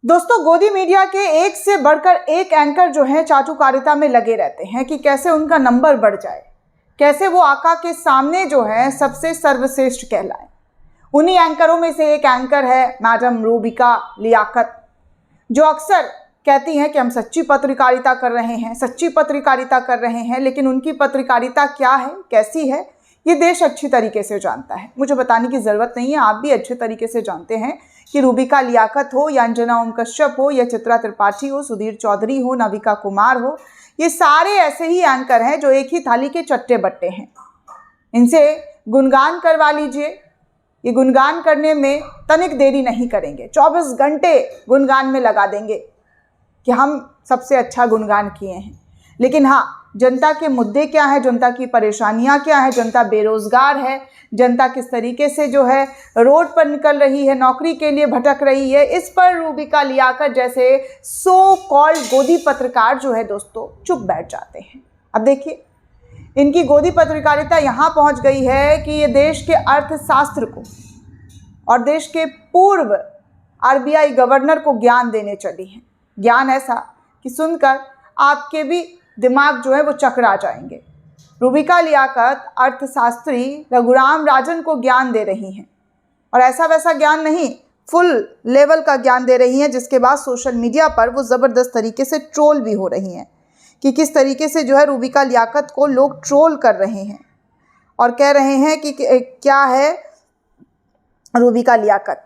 दोस्तों, गोदी मीडिया के एक से बढ़कर एक एंकर जो है चाटुकारिता में लगे रहते हैं कि कैसे उनका नंबर बढ़ जाए, कैसे वो आका के सामने जो है सबसे सर्वश्रेष्ठ कहलाए। उन्हीं एंकरों में से एक एंकर है मैडम रूबिका लियाकत, जो अक्सर कहती हैं कि हम सच्ची पत्रकारिता कर रहे हैं, सच्ची पत्रकारिता कर रहे हैं। लेकिन उनकी पत्रकारिता क्या है, कैसी है, ये देश अच्छी तरीके से जानता है। मुझे बताने की ज़रूरत नहीं है, आप भी अच्छे तरीके से जानते हैं कि रूबिका लियाकत हो या अंजना ओम कश्यप हो या चित्रा त्रिपाठी हो, सुधीर चौधरी हो, नविका कुमार हो, ये सारे ऐसे ही एंकर हैं जो एक ही थाली के चट्टे बट्टे हैं। इनसे गुणगान करवा लीजिए, ये गुणगान करने में तनिक देरी नहीं करेंगे, 24 घंटे गुणगान में लगा देंगे कि हम सबसे अच्छा गुणगान किए हैं। लेकिन हाँ, जनता के मुद्दे क्या है, जनता की परेशानियां क्या है, जनता बेरोजगार है, जनता किस तरीके से जो है रोड पर निकल रही है, नौकरी के लिए भटक रही है, इस पर रूबिका लियाकत जैसे सो कॉल्ड गोदी पत्रकार जो है दोस्तों चुप बैठ जाते हैं। अब देखिए, इनकी गोदी पत्रकारिता यहाँ पहुँच गई है कि ये देश के अर्थशास्त्र को और देश के पूर्व RBI गवर्नर को ज्ञान देने चली हैं। ज्ञान ऐसा कि सुनकर आपके भी दिमाग जो है वो चकरा जाएंगे। रूबिका लियाकत अर्थशास्त्री रघुराम राजन को ज्ञान दे रही हैं, और ऐसा वैसा ज्ञान नहीं, फुल लेवल का ज्ञान दे रही हैं, जिसके बाद सोशल मीडिया पर वो ज़बरदस्त तरीके से ट्रोल भी हो रही हैं कि किस तरीके से जो है रूबिका लियाकत को लोग ट्रोल कर रहे हैं और कह रहे हैं कि क्या है रूबिका लियाकत।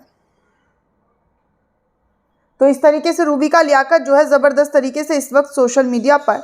तो इस तरीके से रूबिका लियाकत जो है ज़बरदस्त तरीके से इस वक्त सोशल मीडिया पर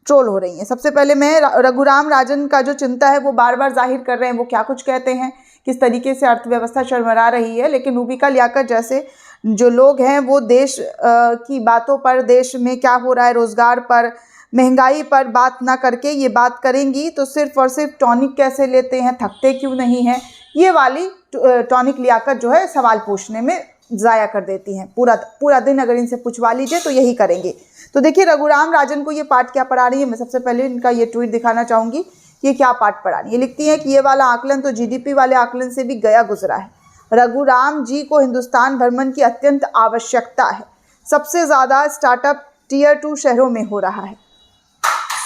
ट्रोल हो रही हैं। सबसे पहले मैं रघुराम राजन का जो चिंता है वो बार बार जाहिर कर रहे हैं, वो क्या कुछ कहते हैं, किस तरीके से अर्थव्यवस्था चरमरा रही है। लेकिन रूबिका लियाकत जैसे जो लोग हैं वो देश की बातों पर, देश में क्या हो रहा है, रोज़गार पर, महंगाई पर बात ना करके ये बात करेंगी तो सिर्फ और सिर्फ टॉनिक कैसे लेते हैं, थकते क्यों नहीं हैं, ये वाली टॉनिक लियाकत जो है सवाल पूछने में ज़ाया कर देती हैं। पूरा दिन अगर इनसे पूछवा लीजिए तो यही करेंगे। तो देखिए, रघुराम राजन को ये पाठ क्या पढ़ा रही है। मैं सबसे पहले इनका ये ट्वीट दिखाना चाहूँगी कि ये क्या पाठ पढ़ा रही है। लिखती हैं कि ये वाला आकलन तो GDP वाले आकलन से भी गया गुजरा है। रघुराम जी को हिंदुस्तान भ्रमण की अत्यंत आवश्यकता है। सबसे ज़्यादा स्टार्टअप Tier 2 शहरों में हो रहा है।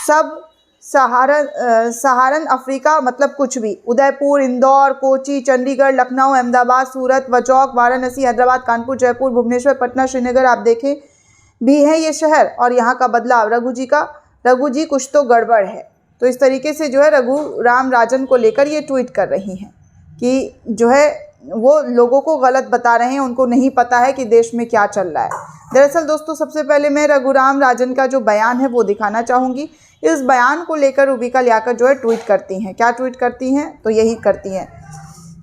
सब सहारन अफ्रीका मतलब कुछ भी, उदयपुर, इंदौर, कोची, चंडीगढ़, लखनऊ, अहमदाबाद, सूरत, वचौक, वाराणसी, हैदराबाद, कानपुर, जयपुर, भुवनेश्वर, पटना, श्रीनगर, आप देखें भी हैं ये शहर, और यहाँ का बदलाव रघु जी कुछ तो गड़बड़ है। तो इस तरीके से जो है रघुराम राजन को लेकर ये ट्वीट कर रही हैं कि जो है वो लोगों को गलत बता रहे हैं, उनको नहीं पता है कि देश में क्या चल रहा है। दरअसल दोस्तों, सबसे पहले मैं रघुराम राजन का जो बयान है वो दिखाना चाहूँगी। इस बयान को लेकर रूबिका लियाकत जो है ट्वीट करती हैं। क्या ट्वीट करती हैं, तो यही करती हैं।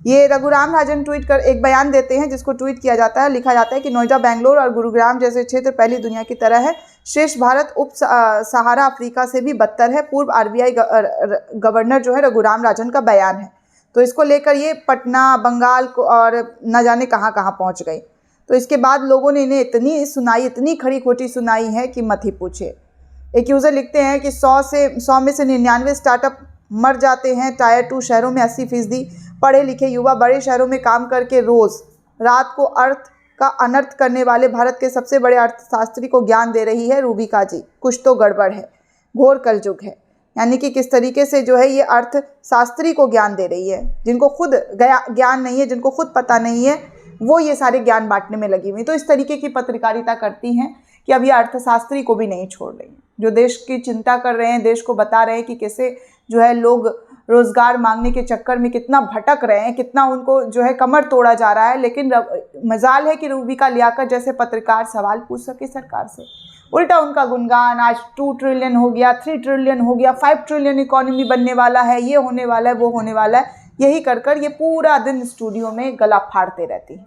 ये रघुराम राजन एक बयान देते हैं जिसको ट्वीट किया जाता है, लिखा जाता है कि नोएडा, बेंगलोर और गुरुग्राम जैसे क्षेत्र पहली दुनिया की तरह है। शेष भारत उप सहारा अफ्रीका से भी बदतर है। पूर्व RBI गवर्नर जो है रघुराम राजन का बयान है। तो इसको लेकर ये पटना, बंगाल को और न जाने कहाँ कहाँ पहुँच गई। तो इसके बाद लोगों ने इन्हें इतनी खरी खोटी सुनाई है कि मत ही पूछे। एक यूज़र लिखते हैं कि 100 में से 99 स्टार्टअप मर जाते हैं। Tier 2 शहरों में 80% पढ़े लिखे युवा बड़े शहरों में काम करके रोज़ रात को अर्थ का अनर्थ करने वाले भारत के सबसे बड़े अर्थशास्त्री को ज्ञान दे रही है रूबिका जी। कुछ तो गड़बड़ है, घोर कलयुग है। यानी कि किस तरीके से जो है ये अर्थशास्त्री को ज्ञान दे रही है, जिनको खुद ज्ञान नहीं है, जिनको खुद पता नहीं है, वो ये सारे ज्ञान बांटने में लगी हुई। तो इस तरीके की पत्रकारिता करती हैं कि अब ये अर्थशास्त्री को भी नहीं छोड़ रही, जो देश की चिंता कर रहे हैं, देश को बता रहे हैं कि कैसे जो है लोग रोज़गार मांगने के चक्कर में कितना भटक रहे हैं, कितना उनको जो है कमर तोड़ा जा रहा है। लेकिन मजाल है कि रूबिका लियाकत जैसे पत्रकार सवाल पूछ सके सरकार से। उल्टा उनका गुणगान, आज 2 ट्रिलियन हो गया, 3 ट्रिलियन हो गया, 5 ट्रिलियन इकोनॉमी बनने वाला है, ये होने वाला है, वो होने वाला है, यही कर ये पूरा दिन स्टूडियो में गला फाड़ते रहती हैं।